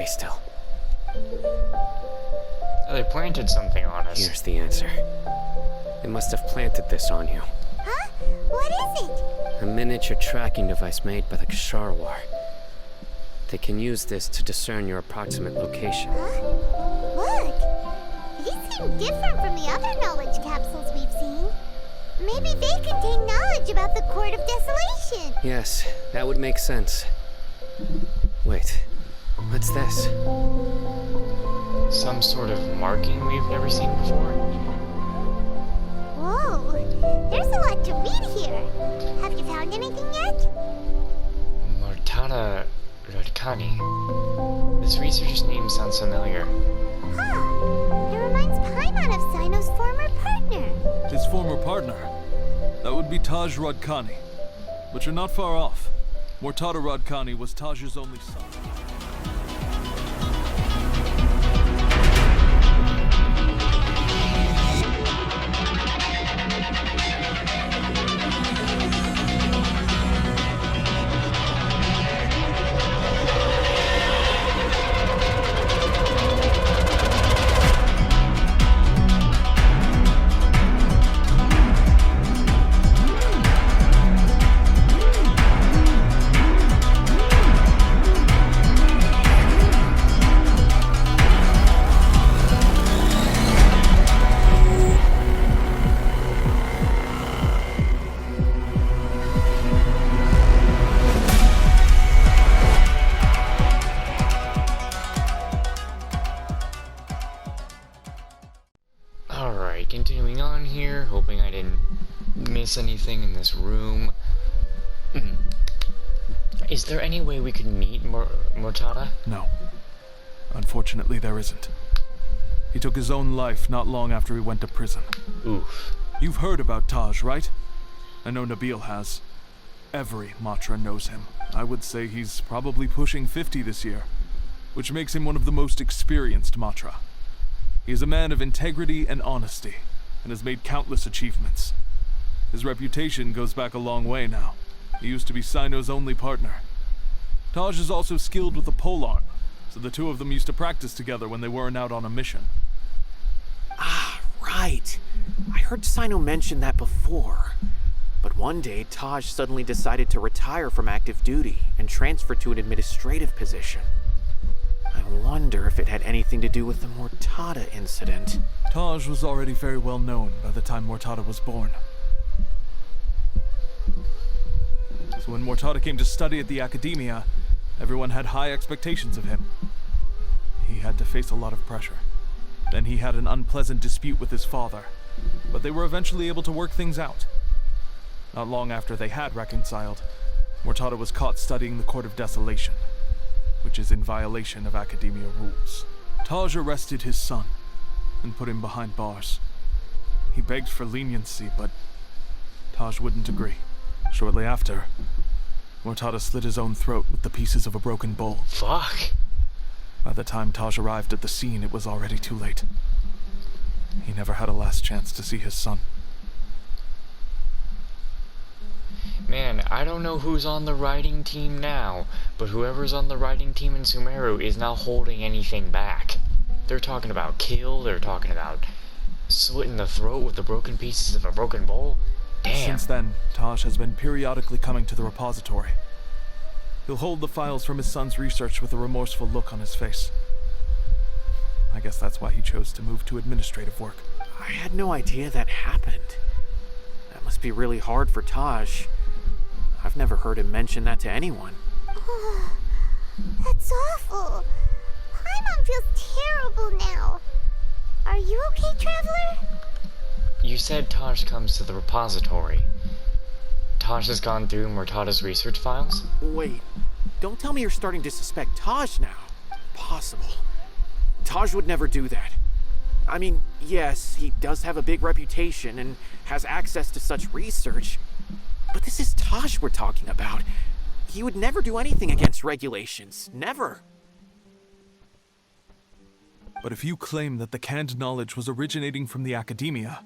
Stay still. Oh, they planted something on us. Here's the answer. They must have planted this on you. Huh? What is it? A miniature tracking device made by the Ksharwar. They can use this to discern your approximate location. Huh? Look! These seem different from the other knowledge capsules we've seen. Maybe they contain knowledge about the Court of Desolation. Yes, that would make sense. Wait, what's this? Some sort of marking we've never seen before? Whoa, there's a lot to read here. Have you found anything yet? Mortada Radkani. This researcher's name sounds familiar. Huh. It reminds Paimon of Cyno's former partner. His former partner? That would be Taj Radkani. But you're not far off. Mortada Radkani was Taj's only son. Continuing on here, hoping I didn't miss anything in this room. Is there any way we could meet Mortada? No. Unfortunately, there isn't. He took his own life not long after he went to prison. Oof. You've heard about Taj, right? I know Nabil has. Every Matra knows him. I would say he's probably pushing 50 this year, which makes him one of the most experienced Matra. He is a man of integrity and honesty, and has made countless achievements. His reputation goes back a long way now. He used to be Cyno's only partner. Taj is also skilled with the polearm, so the two of them used to practice together when they weren't out on a mission. Ah, right. I heard Cyno mention that before. But one day, Taj suddenly decided to retire from active duty and transfer to an administrative position. I wonder if it had anything to do with the Mortada incident. Taj was already very well known by the time Mortada was born. So when Mortada came to study at the Academia, everyone had high expectations of him. He had to face a lot of pressure. Then he had an unpleasant dispute with his father, but they were eventually able to work things out. Not long after they had reconciled, Mortada was caught studying the Court of Desolation, which is in violation of Academia rules. Taj arrested his son and put him behind bars. He begged for leniency, but Taj wouldn't agree. Shortly after, Mortada slit his own throat with the pieces of a broken bowl. Fuck. By the time Taj arrived at the scene, it was already too late. He never had a last chance to see his son. Man, I don't know who's on the writing team now, but whoever's on the writing team in Sumeru is not holding anything back. They're talking about kill, they're talking about slitting the throat with the broken pieces of a broken bowl. Damn. Since then, Taj has been periodically coming to the repository. He'll hold the files from his son's research with a remorseful look on his face. I guess that's why he chose to move to administrative work. I had no idea that happened. That must be really hard for Taj. I've never heard him mention that to anyone. That's awful. Paimon feels terrible now. Are you okay, Traveler? You said Taj comes to the repository. Taj has gone through Mortada's research files? Wait, don't tell me you're starting to suspect Taj now. Impossible. Taj would never do that. I mean, yes, he does have a big reputation and has access to such research, but this is Taj we're talking about. He would never do anything against regulations. Never. But if you claim that the canned knowledge was originating from the Academia,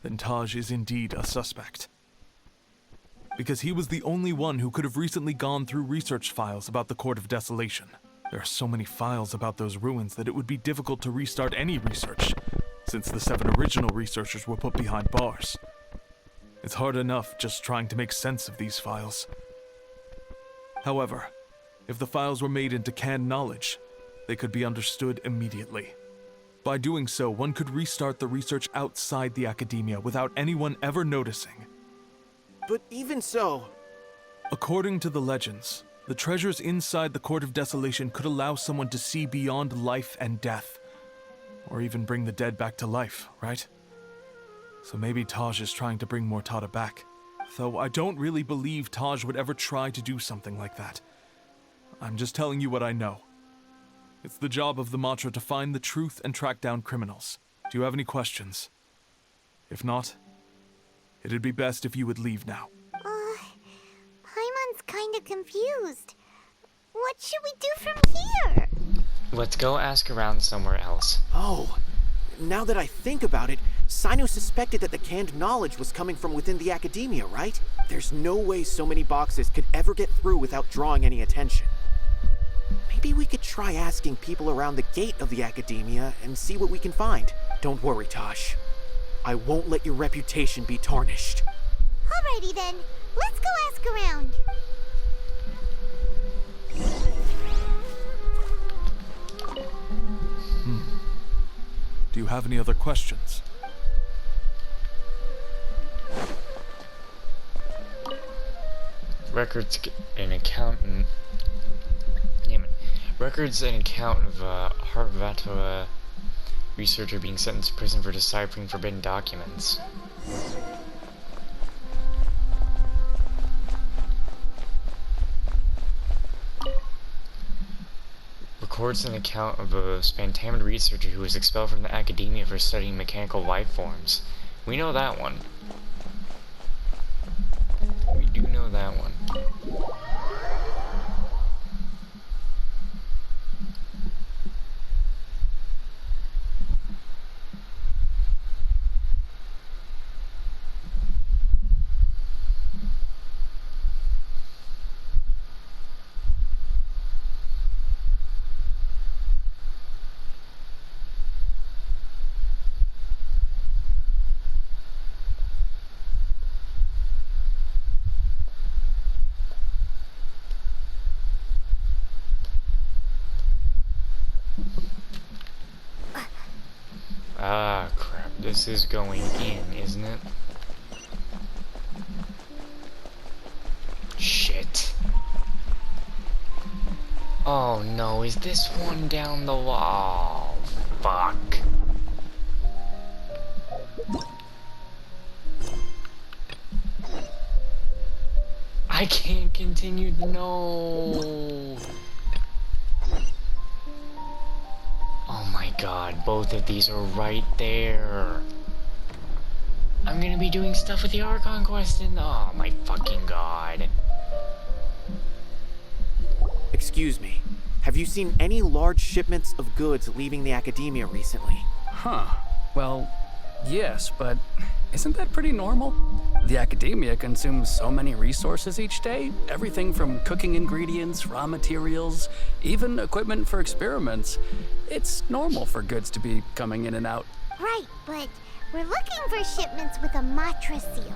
then Taj is indeed a suspect. Because he was the only one who could have recently gone through research files about the Court of Desolation. There are so many files about those ruins that it would be difficult to restart any research, since the 7 original researchers were put behind bars. It's hard enough just trying to make sense of these files. However, if the files were made into canned knowledge, they could be understood immediately. By doing so, one could restart the research outside the academia without anyone ever noticing. But even so... According to the legends, the treasures inside the Court of Desolation could allow someone to see beyond life and death. Or even bring the dead back to life, right? So maybe Taj is trying to bring Mortada back. Though I don't really believe Taj would ever try to do something like that. I'm just telling you what I know. It's the job of the Matra to find the truth and track down criminals. Do you have any questions? If not, it'd be best if you would leave now. Paimon's kinda confused. What should we do from here? Let's go ask around somewhere else. Oh, now that I think about it, Cyno suspected that the canned knowledge was coming from within the academia, right? There's no way so many boxes could ever get through without drawing any attention. Maybe we could try asking people around the gate of the academia and see what we can find. Don't worry, Tosh. I won't let your reputation be tarnished. Alrighty then, let's go ask around. Do you have any other questions? Records an accountant. Name it. Records an account of a Harvata researcher being sentenced to prison for deciphering forbidden documents. Records an account of a Spantaman researcher who was expelled from the academia for studying mechanical life forms. We know that one. We do know that one. Ah, crap. This is going in, isn't it? Shit. Oh no, is this one down the wall? Fuck. I can't continue. No. Oh my god, both of these are right there. I'm gonna be doing stuff with the Archon quest and oh my fucking god. Excuse me, have you seen any large shipments of goods leaving the academia recently? Huh. Well, yes, but isn't that pretty normal? The academia consumes so many resources each day. Everything from cooking ingredients, raw materials, even equipment for experiments. It's normal for goods to be coming in and out. Right, but we're looking for shipments with a Matra seal.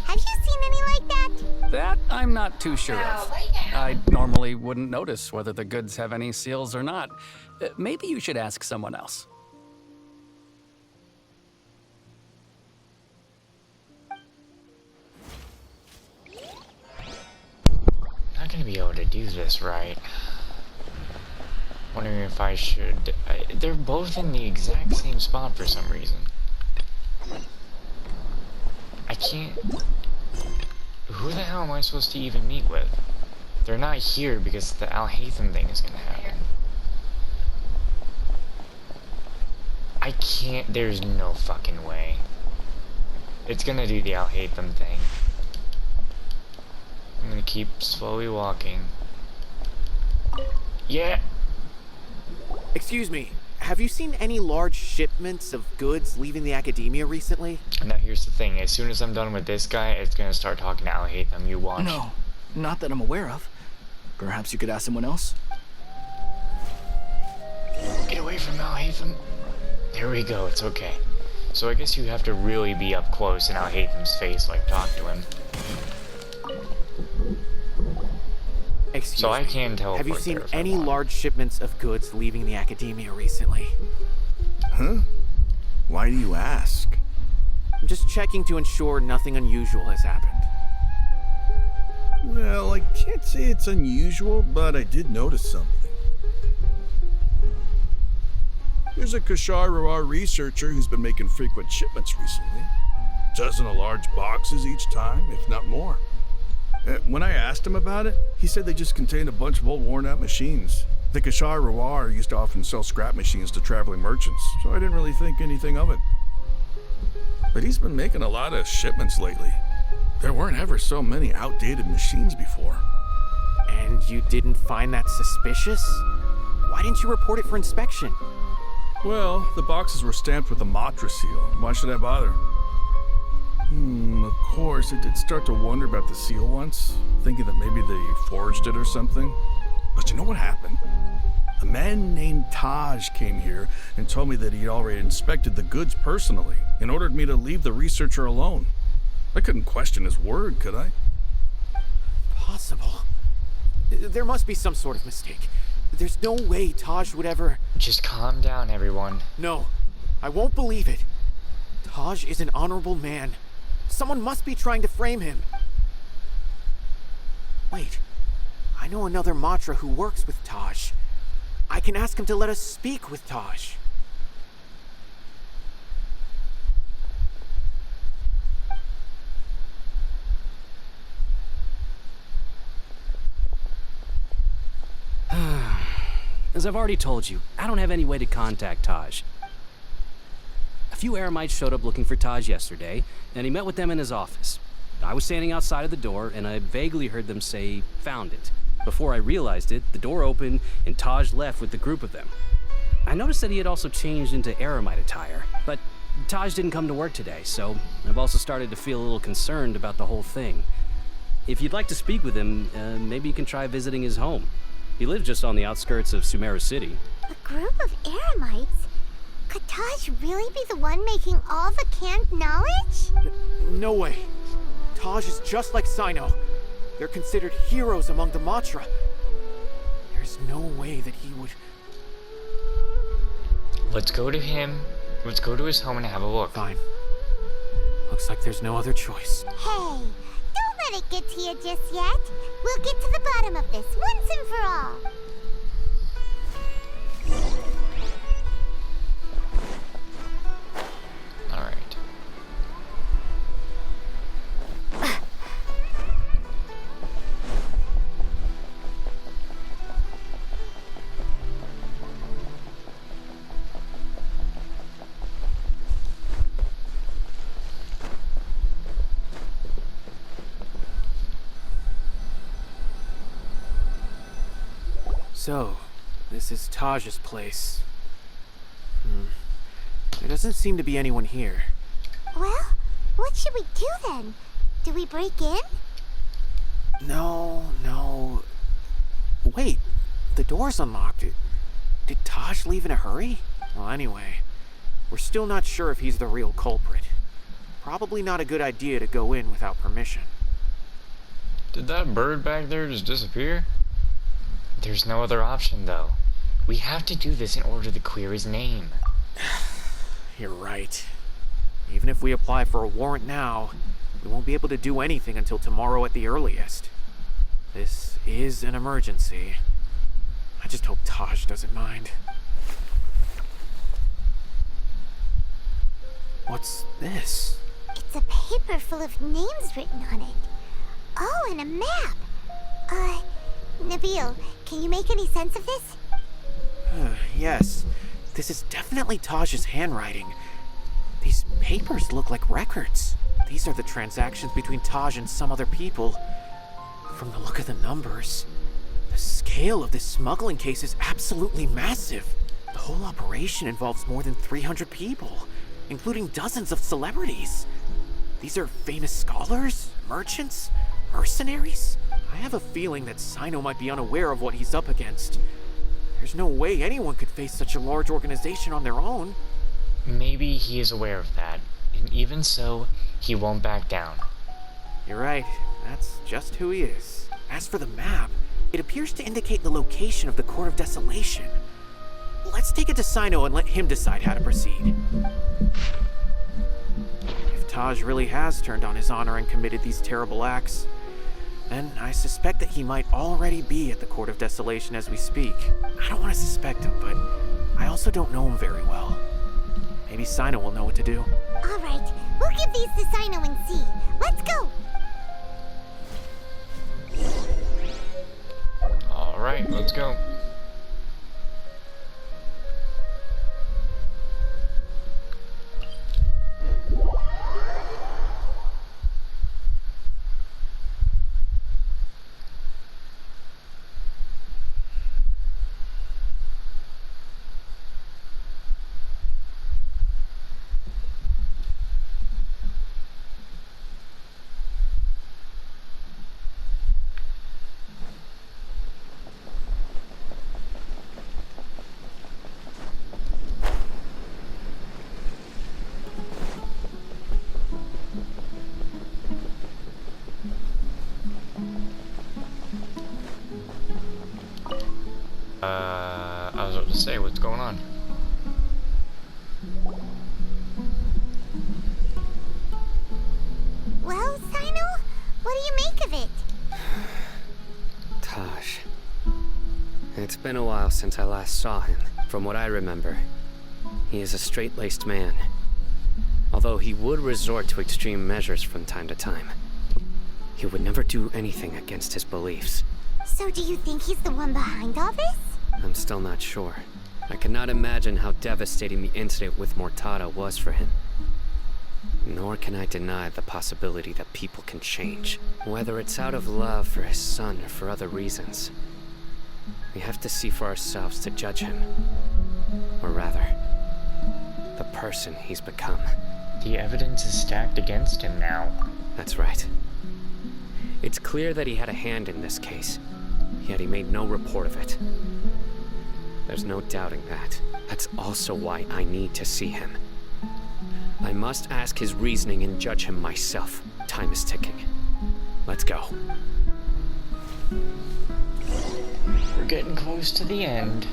Have you seen any like that? That I'm not too sure of. I normally wouldn't notice whether the goods have any seals or not. Maybe you should ask someone else. Not gonna be able to do this right. Wondering if I should. They're both in the exact same spot for some reason. I can't. Who the hell am I supposed to even meet with? They're not here because the Al-Haytham thing is gonna happen. I can't. There's no fucking way. It's gonna do the Al-Haytham thing. I'm gonna keep slowly walking. Yeah! Excuse me, have you seen any large shipments of goods leaving the academia recently? Now here's the thing, as soon as I'm done with this guy, it's gonna start talking to Al-Haytham. You watch. No, not that I'm aware of. Perhaps you could ask someone else? away from Alhaitham. There we go, it's okay. So I guess you have to really be up close in Alhaitham's face, like talk to him. Excuse So I me. can teleport Have you there seen if I any want. large shipments of goods leaving the academia recently? Huh? Why do you ask? I'm just checking to ensure nothing unusual has happened. Well, I can't say it's unusual, but I did notice something. There's a Kashar researcher who's been making frequent shipments recently. Dozen of large boxes each time, if not more. When I asked him about it, he said they just contained a bunch of old worn-out machines. The Kashar used to often sell scrap machines to traveling merchants, so I didn't really think anything of it. But he's been making a lot of shipments lately. There weren't ever so many outdated machines before. And you didn't find that suspicious? Why didn't you report it for inspection? Well, the boxes were stamped with a Matra seal. Why should I bother? Of course, I did start to wonder about the seal once, thinking that maybe they forged it or something. But you know what happened? A man named Taj came here and told me that he'd already inspected the goods personally and ordered me to leave the researcher alone. I couldn't question his word, could I? Possible. There must be some sort of mistake. There's no way Taj would ever... Just calm down, everyone. No, I won't believe it. Taj is an honorable man. Someone must be trying to frame him. Wait, I know another Matra who works with Taj. I can ask him to let us speak with Taj. As I've already told you, I don't have any way to contact Taj. A few Eremites showed up looking for Taj yesterday, and he met with them in his office. I was standing outside of the door, and I vaguely heard them say, "Found it." Before I realized it, the door opened, and Taj left with the group of them. I noticed that he had also changed into Eremite attire, but Taj didn't come to work today, so I've also started to feel a little concerned about the whole thing. If you'd like to speak with him, maybe you can try visiting his home. He lives just on the outskirts of Sumeru City. A group of Eremites? Could Taj really be the one making all the canned knowledge? No way. Taj is just like Cyno. They're considered heroes among the Matra. There's no way that he would... Let's go to him. Let's go to his home and have a look. Fine. Looks like there's no other choice. Hey, don't let it get to you just yet. We'll get to the bottom of this once and for all. All right. So, this is Taj's place. There doesn't seem to be anyone here. Well, what should we do then? Do we break in? No. Wait, the door's unlocked. Did Taj leave in a hurry? Well, anyway, we're still not sure if he's the real culprit. Probably not a good idea to go in without permission. Did that bird back there just disappear? There's no other option, though. We have to do this in order to clear his name. You're right. Even if we apply for a warrant now, we won't be able to do anything until tomorrow at the earliest. This is an emergency. I just hope Taj doesn't mind. What's this? It's a paper full of names written on it. Oh, and a map. Nabil, can you make any sense of this? Yes, this is definitely Taj's handwriting. These papers look like records. These are the transactions between Taj and some other people. From the look of the numbers, the scale of this smuggling case is absolutely massive. The whole operation involves more than 300 people, including dozens of celebrities. These are famous scholars, merchants, mercenaries. I have a feeling that Cyno might be unaware of what he's up against. There's no way anyone could face such a large organization on their own. Maybe he is aware of that, and even so, he won't back down. You're right. That's just who he is. As for the map, it appears to indicate the location of the Court of Desolation. Let's take it to Cyno and let him decide how to proceed. If Taj really has turned on his honor and committed these terrible acts, then I suspect that he might already be at the Court of Desolation as we speak. I don't want to suspect him, but I also don't know him very well. Maybe Cyno will know what to do. Alright, we'll give these to Cyno and see. Let's go! Alright, let's go. I was about to say, what's going on? Well, Cyno, what do you make of it? Taj. It's been a while since I last saw him. From what I remember, he is a straight-laced man. Although he would resort to extreme measures from time to time. He would never do anything against his beliefs. So do you think he's the one behind all this? I'm still not sure. I cannot imagine how devastating the incident with Mortada was for him. Nor can I deny the possibility that people can change, whether it's out of love for his son or for other reasons. We have to see for ourselves to judge him. Or rather, the person he's become. The evidence is stacked against him now. That's right. It's clear that he had a hand in this case, yet he made no report of it. There's no doubting that. That's also why I need to see him. I must ask his reasoning and judge him myself. Time is ticking. Let's go. We're getting close to the end.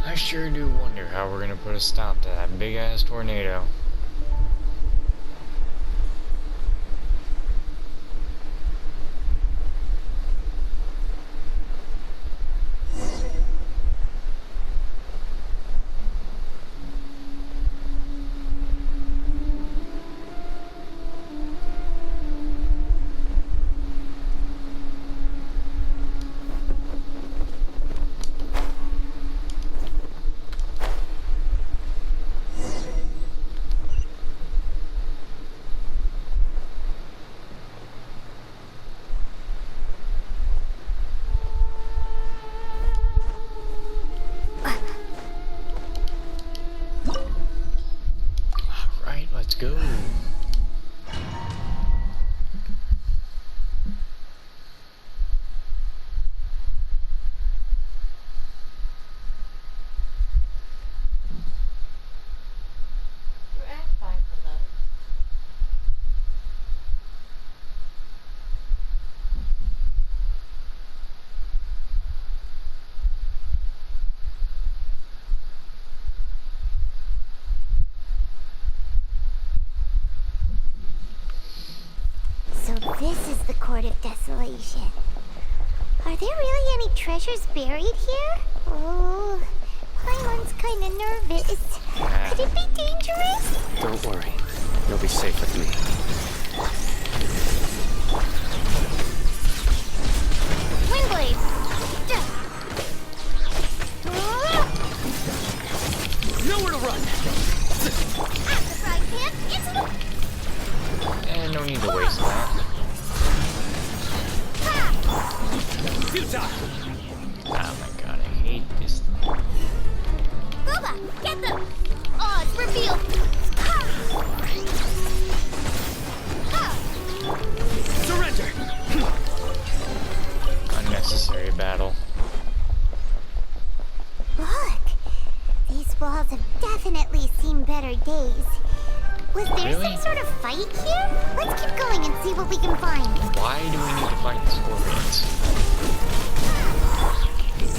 I sure do wonder how we're gonna put a stop to that big-ass tornado. This is the Court of Desolation. Are there really any treasures buried here? Oh, Paimon's kinda nervous. Could it be dangerous? Don't worry. You'll be safe with me. Windblade! Nowhere to run! At the frying pan, into the... And no need to waste that. Oh my god, I hate this. Boba, get them! Odds revealed! Surrender! Unnecessary battle. Look! These walls have definitely seen better days. Was there Really? some sort of fight here? Let's keep going and see what we can find. Why do we need to fight the scorpions?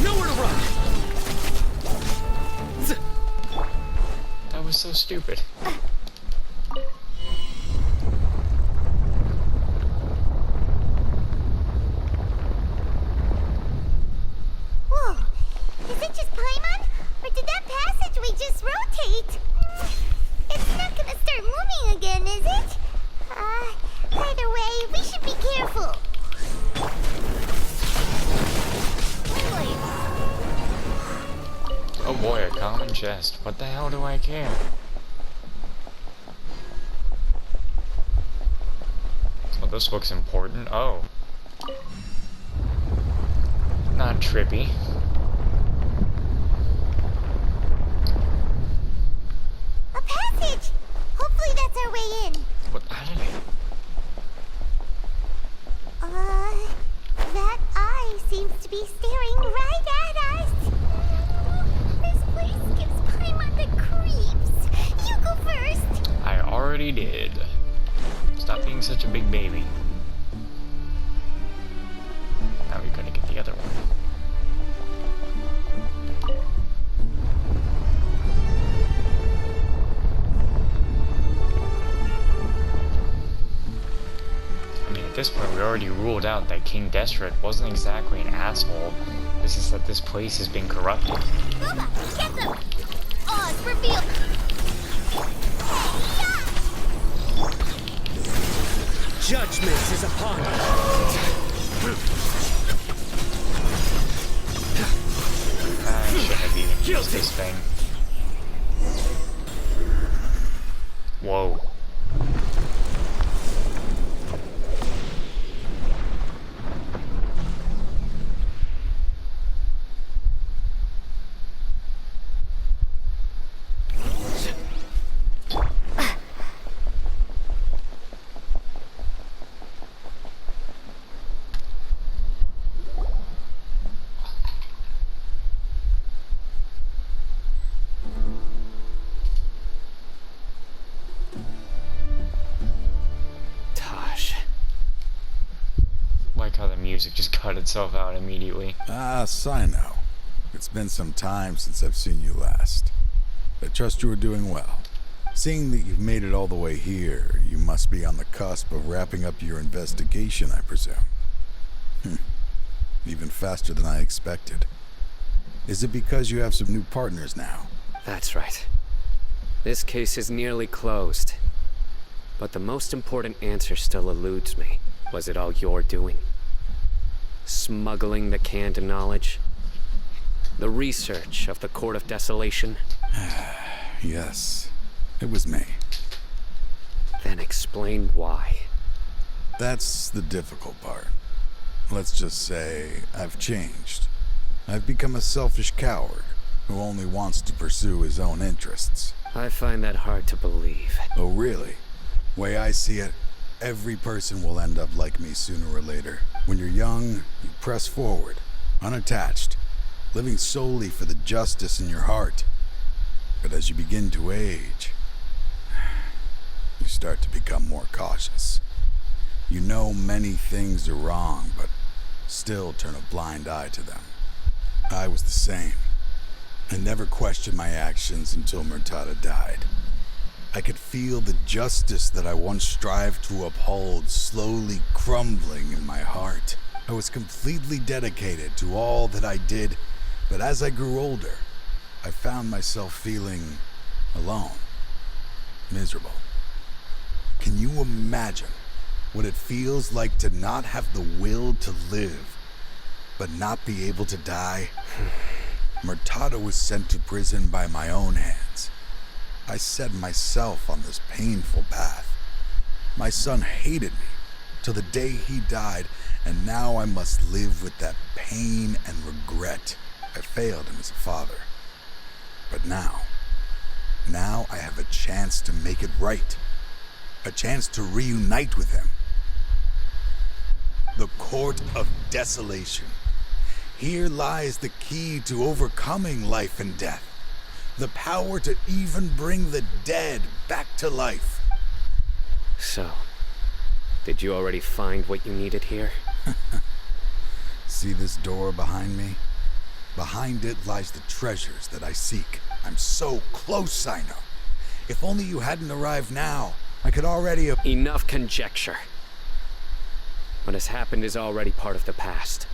Nowhere to run! That was so stupid. Whoa! Is it just Paimon? Or did that passageway just rotate? It's not gonna start moving again, is it? Either way, we should be careful. Oh boy, a common chest. What the hell do I care? Oh, this looks important. Oh. Not trippy. A passage! Hopefully that's our way in. What? How did I... That eye seems to be staring right at us. This place gives Paimon the creeps. You go first. I already did. Stop being such a big baby. Now we gotta get the other one. I mean, at this point, we already ruled out that King Deseret wasn't exactly an asshole. It's just that this place has been corrupted. Boba, get them. Odds revealed. Judgment is upon us. I shouldn't have even used this thing. Whoa. Like how the music just cut itself out immediately. Ah, Cyno. It's been some time since I've seen you last. I trust you are doing well. Seeing that you've made it all the way here, you must be on the cusp of wrapping up your investigation, I presume. Even faster than I expected. Is it because you have some new partners now? That's right. This case is nearly closed. But the most important answer still eludes me. Was it all your doing? Smuggling the canned knowledge? The research of the Court of Desolation? Yes, it was me. Then explain why. That's the difficult part. Let's just say I've changed. I've become a selfish coward who only wants to pursue his own interests. I find that hard to believe. Oh, really? Way I see it, every person will end up like me sooner or later. When you're young, you press forward, unattached, living solely for the justice in your heart. But as you begin to age, you start to become more cautious. You know many things are wrong, but still turn a blind eye to them. I was the same. I never questioned my actions until Murtada died. I could feel the justice that I once strived to uphold slowly crumbling in my heart. I was completely dedicated to all that I did, but as I grew older, I found myself feeling alone, miserable. Can you imagine what it feels like to not have the will to live, but not be able to die? Murtada was sent to prison by my own hands. I set myself on this painful path. My son hated me till the day he died, and now I must live with that pain and regret. I failed him as a father. But now I have a chance to make it right. A chance to reunite with him. The Court of Desolation. Here lies the key to overcoming life and death. The power to even bring the dead back to life. So, did you already find what you needed here? See this door behind me? Behind it lies the treasures that I seek. I'm so close, Cyno. If only you hadn't arrived now, I could already have... Enough conjecture. What has happened is already part of the past.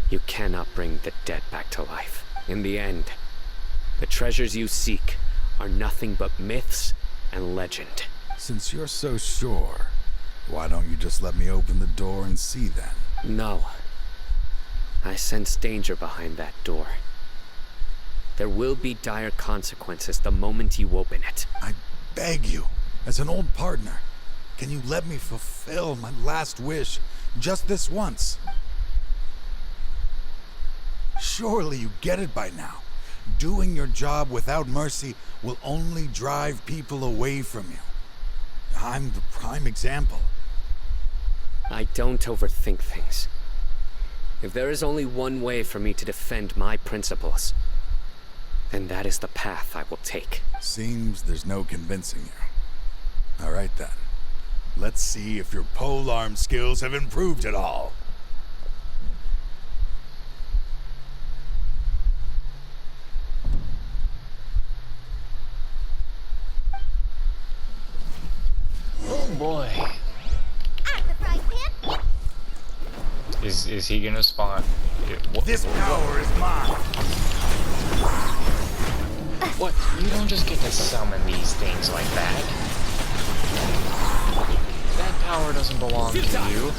You cannot bring the dead back to life. In the end, the treasures you seek are nothing but myths and legend. Since you're so sure, why don't you just let me open the door and see then? No. I sense danger behind that door. There will be dire consequences the moment you open it. I beg you, as an old partner, can you let me fulfill my last wish just this once? Surely you get it by now. Doing your job without mercy will only drive people away from you. I'm the prime example. I don't overthink things. If there is only one way for me to defend my principles, then that is the path I will take. Seems there's no convincing you. All right then. Let's see if your polearm skills have improved at all. Oh boy. I'm the frying pan. Is he gonna spawn? This power is mine. What? You don't just get to summon these things like that. That power doesn't belong to you.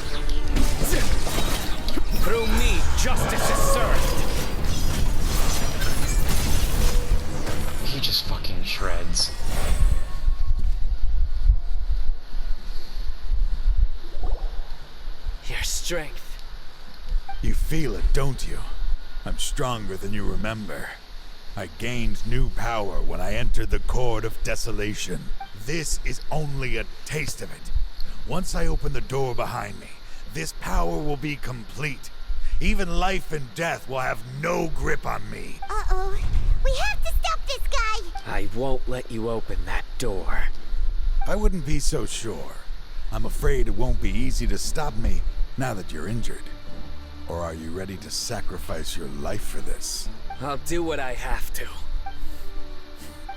Through me, justice is served. He just fucking shreds. Your strength. You feel it, don't you? I'm stronger than you remember. I gained new power when I entered the Court of Desolation. This is only a taste of it. Once I open the door behind me, this power will be complete. Even life and death will have no grip on me. Uh-oh. We have to stop this guy. I won't let you open that door. I wouldn't be so sure. I'm afraid it won't be easy to stop me now that you're injured. Or are you ready to sacrifice your life for this? I'll do what I have to.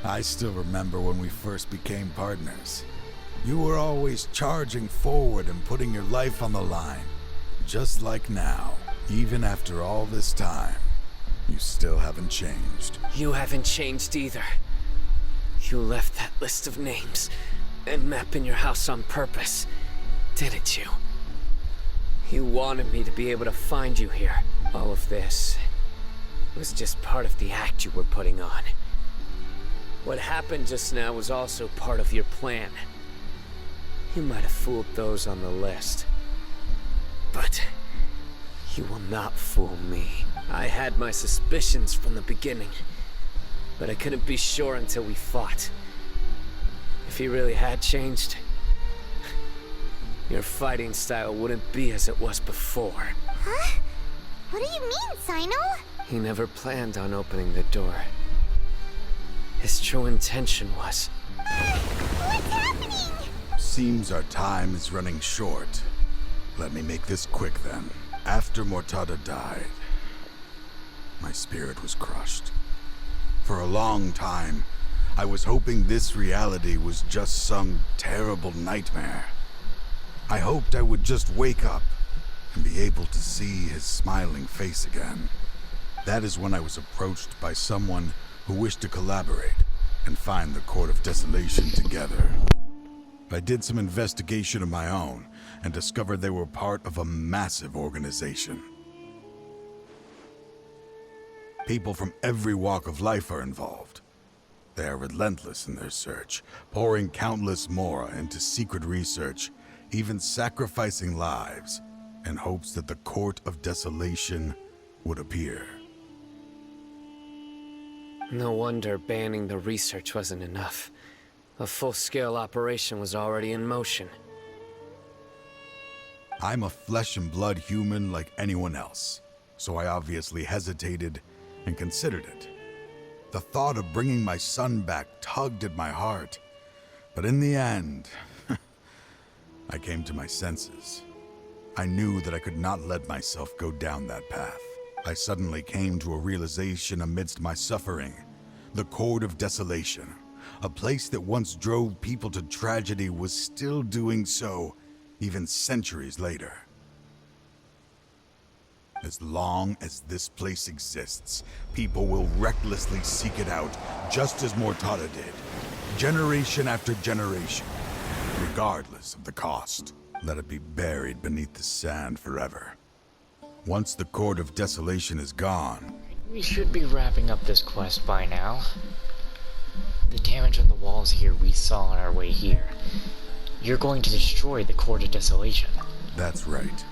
I still remember when we first became partners. You were always charging forward and putting your life on the line. Just like now, even after all this time, you still haven't changed. You haven't changed either. You left that list of names and map in your house on purpose, didn't you? You wanted me to be able to find you here. All of this was just part of the act you were putting on. What happened just now was also part of your plan. You might have fooled those on the list, but you will not fool me. I had my suspicions from the beginning, but I couldn't be sure until we fought. If he really had changed, your fighting style wouldn't be as it was before. Huh? What do you mean, Cyno? He never planned on opening the door. His true intention was... What's happening? Seems our time is running short. Let me make this quick then. After Murtada died, my spirit was crushed. For a long time, I was hoping this reality was just some terrible nightmare. I hoped I would just wake up and be able to see his smiling face again. That is when I was approached by someone who wished to collaborate and find the Court of Desolation together. I did some investigation of my own and discovered they were part of a massive organization. People from every walk of life are involved. They are relentless in their search, pouring countless mora into secret research, even sacrificing lives in hopes that the Court of Desolation would appear. No wonder banning the research wasn't enough. A full-scale operation was already in motion. I'm a flesh and blood human like anyone else, so I obviously hesitated and considered it. The thought of bringing my son back tugged at my heart, but in the end, I came to my senses. I knew that I could not let myself go down that path. I suddenly came to a realization amidst my suffering. The Court of Desolation, a place that once drove people to tragedy, was still doing so, even centuries later. As long as this place exists, people will recklessly seek it out, just as Mortada did, generation after generation, regardless of the cost. Let it be buried beneath the sand forever. Once the Court of Desolation is gone... We should be wrapping up this quest by now. The damage on the walls here we saw on our way here. You're going to destroy the Court of Desolation. That's right.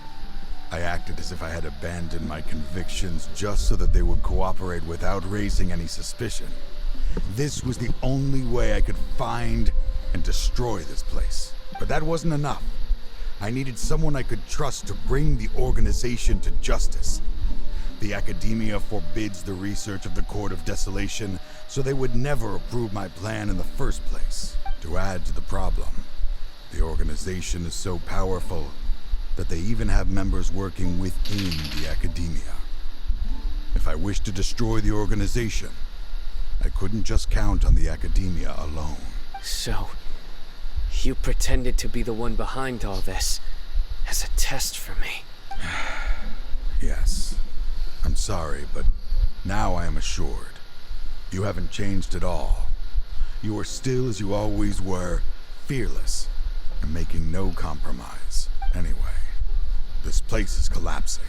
I acted as if I had abandoned my convictions just so that they would cooperate without raising any suspicion. This was the only way I could find and destroy this place. But that wasn't enough. I needed someone I could trust to bring the organization to justice. The Academia forbids the research of the Court of Desolation, so they would never approve my plan in the first place. To add to the problem, the organization is so powerful that they even have members working within the Academia. If I wished to destroy the organization, I couldn't just count on the Academia alone. So, you pretended to be the one behind all this, as a test for me. Yes. I'm sorry, but now I am assured. You haven't changed at all. You are still as you always were, fearless, and making no compromise. Anyway, this place is collapsing.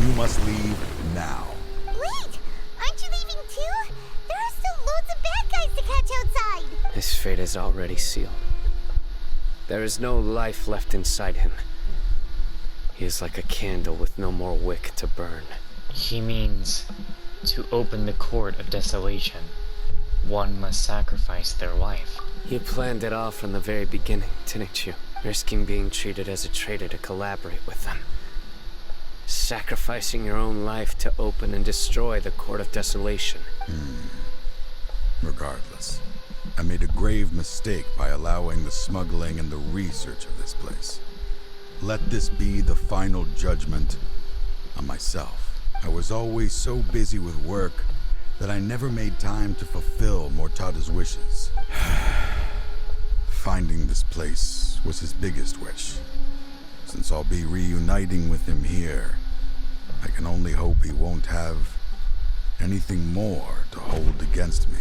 You must leave now. Wait! Aren't you leaving too? There are still loads of bad guys to catch outside! His fate is already sealed. There is no life left inside him. He is like a candle with no more wick to burn. He means to open the Court of Desolation, one must sacrifice their life. You planned it all from the very beginning, didn't you? Risking being treated as a traitor to collaborate with them. Sacrificing your own life to open and destroy the Court of Desolation. Regardless, I made a grave mistake by allowing the smuggling and the research of this place. Let this be the final judgment on myself. I was always so busy with work that I never made time to fulfill Mortada's wishes. Finding this place was his biggest wish. Since I'll be reuniting with him here, I can only hope he won't have anything more to hold against me.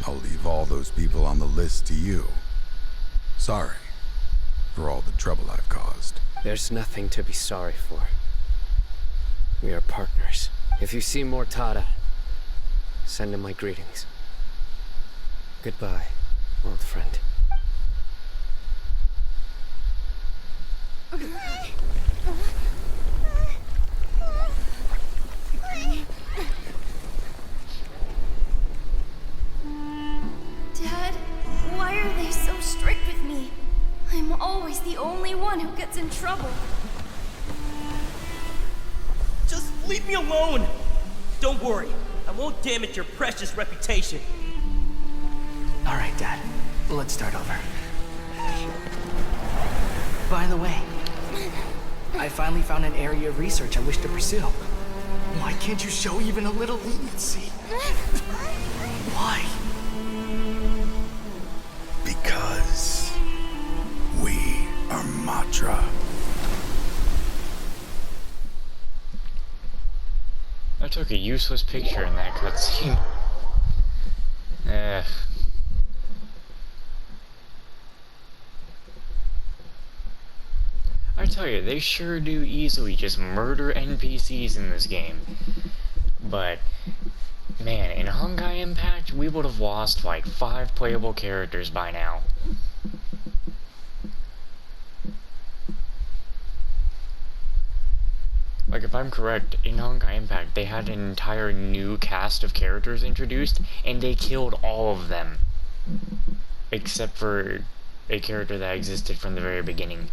I'll leave all those people on the list to you. Sorry for all the trouble I've caused. There's nothing to be sorry for. We are partners. If you see Mortada, send him my greetings. Goodbye, old friend. Dad, why are they so strict with me? I'm always the only one who gets in trouble. Just leave me alone! Don't worry, I won't damage your precious reputation. All right, Dad. Let's start over. By the way, I finally found an area of research I wish to pursue. Why can't you show even a little leniency? Why? Ultra. I took a useless picture in that cutscene. I tell you, they sure do easily just murder NPCs in this game. But, man, in Honkai Impact, we would have lost like 5 playable characters by now. Like, if I'm correct, in Honkai Impact, they had an entire new cast of characters introduced, and they killed all of them. Except for a character that existed from the very beginning.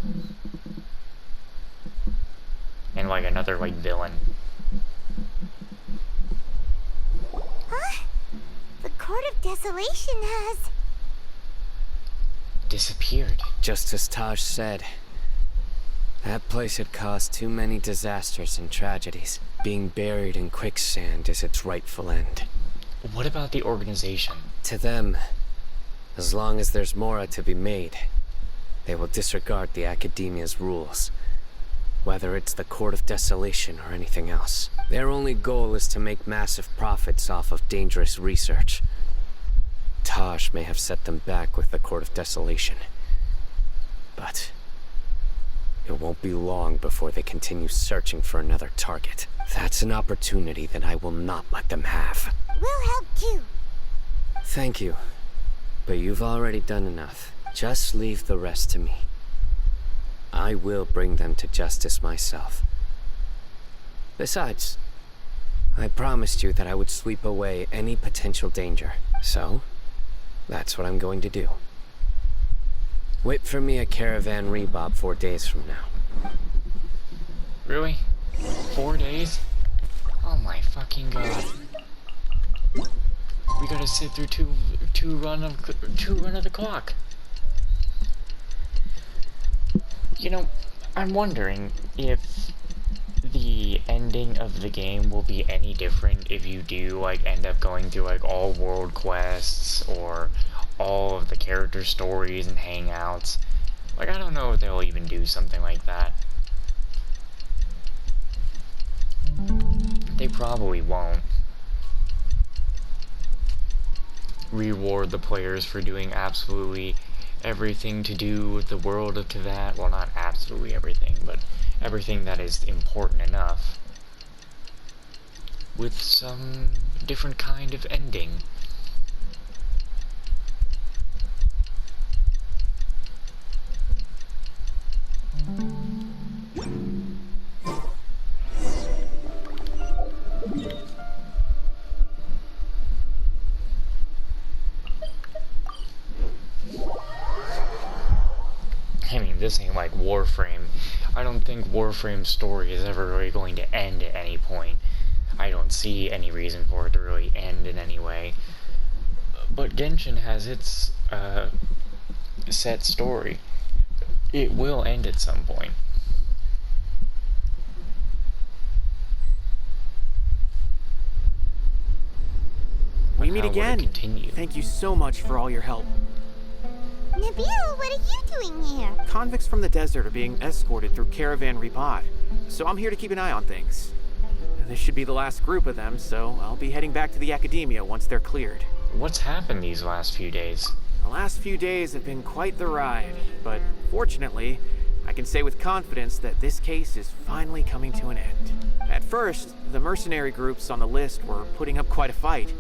And, like, another, like, villain. Huh? The Court of Desolation has... disappeared. Just as Taj said, that place had caused too many disasters and tragedies. Being buried in quicksand is its rightful end. What about the organization? To them, as long as there's Mora to be made, they will disregard the Academia's rules. Whether it's the Court of Desolation or anything else. Their only goal is to make massive profits off of dangerous research. Taj may have set them back with the Court of Desolation. But it won't be long before they continue searching for another target. That's an opportunity that I will not let them have. We'll help too. Thank you. But you've already done enough. Just leave the rest to me. I will bring them to justice myself. Besides, I promised you that I would sweep away any potential danger. So, that's what I'm going to do. Wait for me at Caravan Rebob 4 days from now. Really? 4 days? Oh my fucking god. We gotta sit through two run of the clock. You know, I'm wondering if the ending of the game will be any different if you do, like, end up going through, like, all world quests or all of the character stories and hangouts. Like, I don't know if they'll even do something like that. They probably won't. Reward the players for doing absolutely everything to do with the world of Teyvat. Well, not absolutely everything, but everything that is important enough. With some different kind of ending. I mean, this ain't like Warframe. I don't think Warframe's story is ever really going to end at any point. I don't see any reason for it to really end in any way. But Genshin has its set story. It will end at some point. We meet How will it again. continue? Thank you so much for all your help. Nabil, what are you doing here? Convicts from the desert are being escorted through Caravan Rebob, so I'm here to keep an eye on things. This should be the last group of them, so I'll be heading back to the Academia once they're cleared. What's happened these last few days? The last few days have been quite the ride, but fortunately, I can say with confidence that this case is finally coming to an end. At first, the mercenary groups on the list were putting up quite a fight.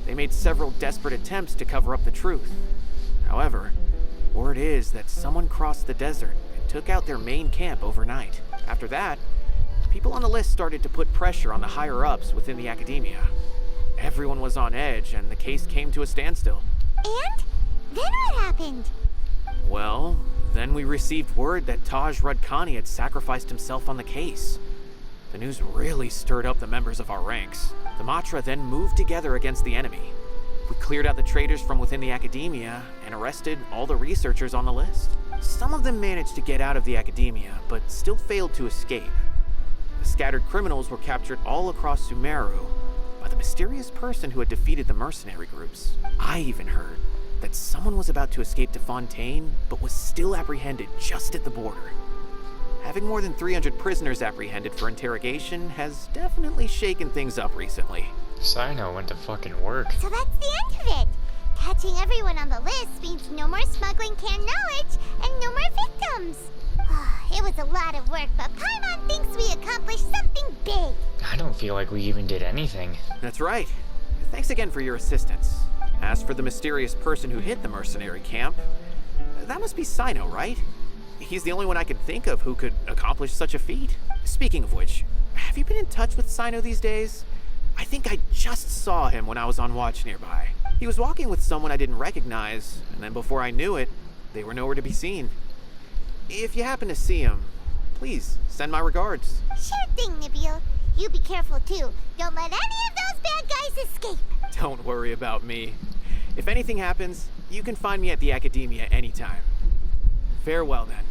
They made several desperate attempts to cover up the truth. However, word is that someone crossed the desert and took out their main camp overnight. After that, people on the list started to put pressure on the higher-ups within the Academia. Everyone was on edge, and the case came to a standstill. And? Then what happened? Well, then we received word that Taj Rudkani had sacrificed himself on the case. The news really stirred up the members of our ranks. The Matra then moved together against the enemy. We cleared out the traitors from within the Academia and arrested all the researchers on the list. Some of them managed to get out of the Academia, but still failed to escape. The scattered criminals were captured all across Sumeru by the mysterious person who had defeated the mercenary groups. I even heard that someone was about to escape to Fontaine, but was still apprehended just at the border. Having more than 300 prisoners apprehended for interrogation has definitely shaken things up recently. Cyno went to fucking work. So that's the end of it. Catching everyone on the list means no more smuggling canned knowledge and no more victims. It was a lot of work, but Paimon thinks we accomplished something big. I don't feel like we even did anything. That's right. Thanks again for your assistance. As for the mysterious person who hit the mercenary camp, that must be Cyno, right? He's the only one I could think of who could accomplish such a feat. Speaking of which, have you been in touch with Cyno these days? I think I just saw him when I was on watch nearby. He was walking with someone I didn't recognize, and then before I knew it, they were nowhere to be seen. If you happen to see him, please send my regards. Sure thing, Nibule. You be careful too. Don't let any of those bad guys escape. Don't worry about me. If anything happens, you can find me at the Academia anytime. Farewell then.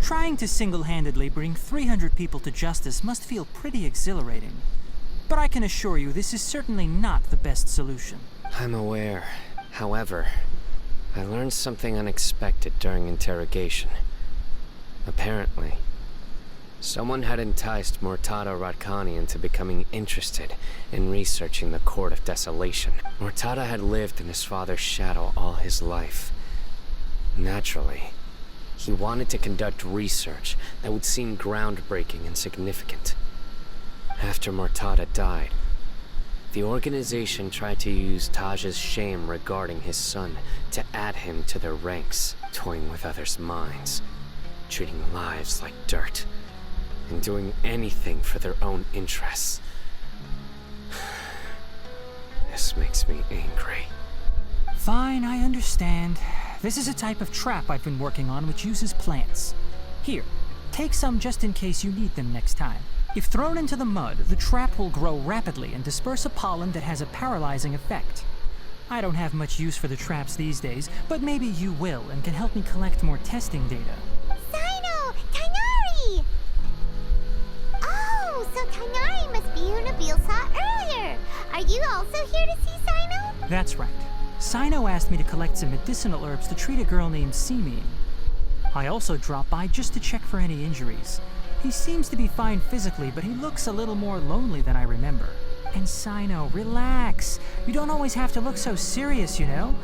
Trying to single-handedly bring 300 people to justice must feel pretty exhilarating. But I can assure you this is certainly not the best solution. I'm aware. However, I learned something unexpected during interrogation. Apparently, someone had enticed Mortada Radkani into becoming interested in researching the Court of Desolation. Mortada had lived in his father's shadow all his life. Naturally, he wanted to conduct research that would seem groundbreaking and significant. After Mortada died, the organization tried to use Taj's shame regarding his son to add him to their ranks, toying with others' minds, treating lives like dirt, and doing anything for their own interests. This makes me angry. Fine, I understand. This is a type of trap I've been working on which uses plants. Here, take some just in case you need them next time. If thrown into the mud, the trap will grow rapidly and disperse a pollen that has a paralyzing effect. I don't have much use for the traps these days, but maybe you will and can help me collect more testing data. Cyno! Tighnari! Oh, so Tighnari must be who Nibule saw earlier. Are you also here to see Cyno? That's right. Cyno asked me to collect some medicinal herbs to treat a girl named Seemine. I also dropped by just to check for any injuries. He seems to be fine physically, but he looks a little more lonely than I remember. And Cyno, relax. You don't always have to look so serious, you know?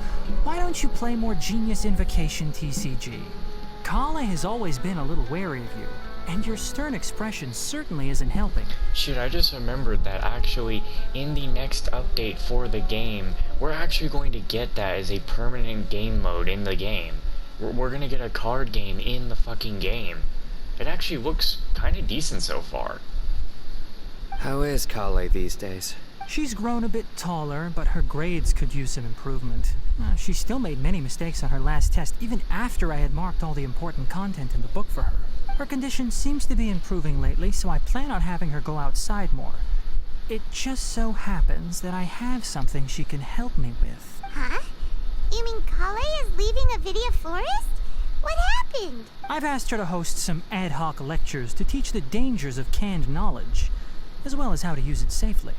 Why don't you play more Genius Invocation TCG? Kale has always been a little wary of you, and your stern expression certainly isn't helping. Shit, I just remembered that actually in the next update for the game, we're actually going to get that as a permanent game mode in the game. We're gonna get a card game in the fucking game. It actually looks kinda decent so far. How is Kale these days? She's grown a bit taller, but her grades could use some improvement. She still made many mistakes on her last test, even after I had marked all the important content in the book for her. Her condition seems to be improving lately, so I plan on having her go outside more. It just so happens that I have something she can help me with. Huh? You mean Kale is leaving Avidia Forest? What happened? I've asked her to host some ad hoc lectures to teach the dangers of canned knowledge, as well as how to use it safely.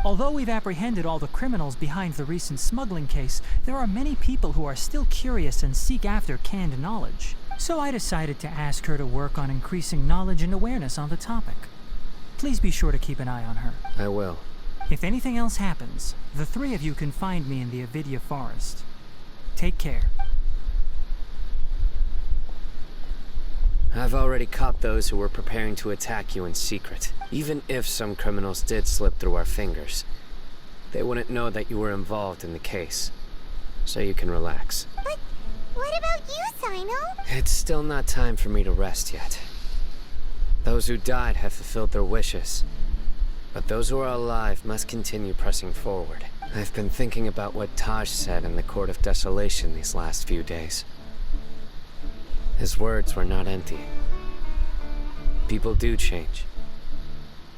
Although we've apprehended all the criminals behind the recent smuggling case, there are many people who are still curious and seek after canned knowledge. So I decided to ask her to work on increasing knowledge and awareness on the topic. Please be sure to keep an eye on her. I will. If anything else happens, the three of you can find me in the Avidia Forest. Take care. I've already caught those who were preparing to attack you in secret. Even if some criminals did slip through our fingers, they wouldn't know that you were involved in the case. So you can relax. But what about you, Cyno? It's still not time for me to rest yet. Those who died have fulfilled their wishes, but those who are alive must continue pressing forward. I've been thinking about what Taj said in the Court of Desolation these last few days. His words were not empty. People do change,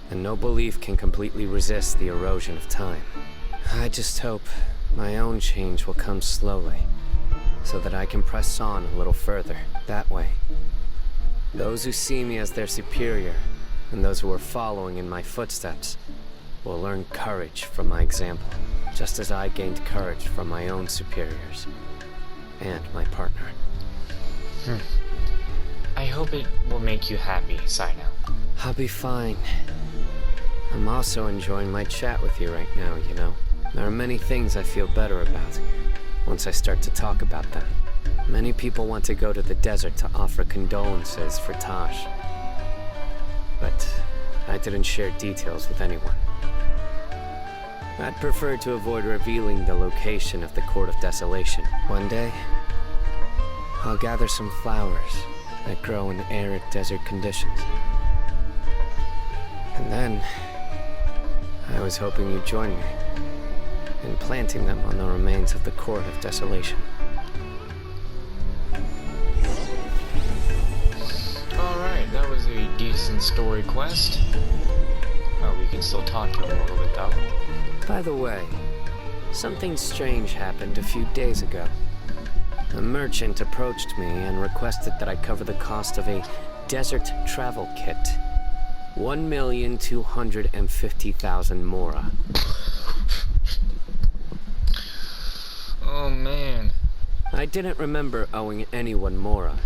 and no belief can completely resist the erosion of time. I just hope my own change will come slowly, so that I can press on a little further. That way, Those who see me as their superior, and those who are following in my footsteps, will learn courage from my example, just as I gained courage from my own superiors, and my partner. I hope it will make you happy, Cyno. I'll be fine. I'm also enjoying my chat with you right now, you know. There are many things I feel better about once I start to talk about them. Many people want to go to the desert to offer condolences for Taj. But I didn't share details with anyone. I'd prefer to avoid revealing the location of the Court of Desolation. One day, I'll gather some flowers that grow in arid desert conditions. And then, I was hoping you'd join me in planting them on the remains of the Court of Desolation. Alright, that was a decent story quest. Oh, we can still talk to him a little bit though. By the way, something strange happened a few days ago. A merchant approached me and requested that I cover the cost of a desert travel kit. 1,250,000 mora. Oh man. I didn't remember owing anyone mora,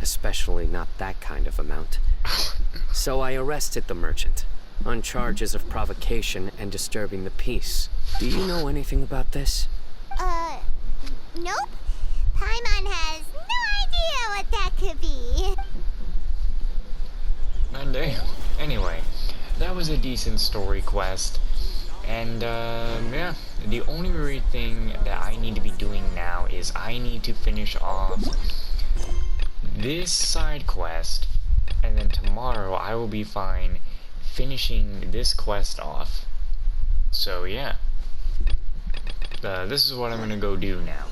especially not that kind of amount. So I arrested the merchant on charges of provocation and disturbing the peace. Do you know anything about this? Nope. Paimon has no idea what that could be. Man, damn. Anyway, that was a decent story quest. And, yeah, the only really thing that I need to be doing now is I need to finish off this side quest, and then tomorrow I will be fine finishing this quest off. So, yeah. This is what I'm gonna go do now.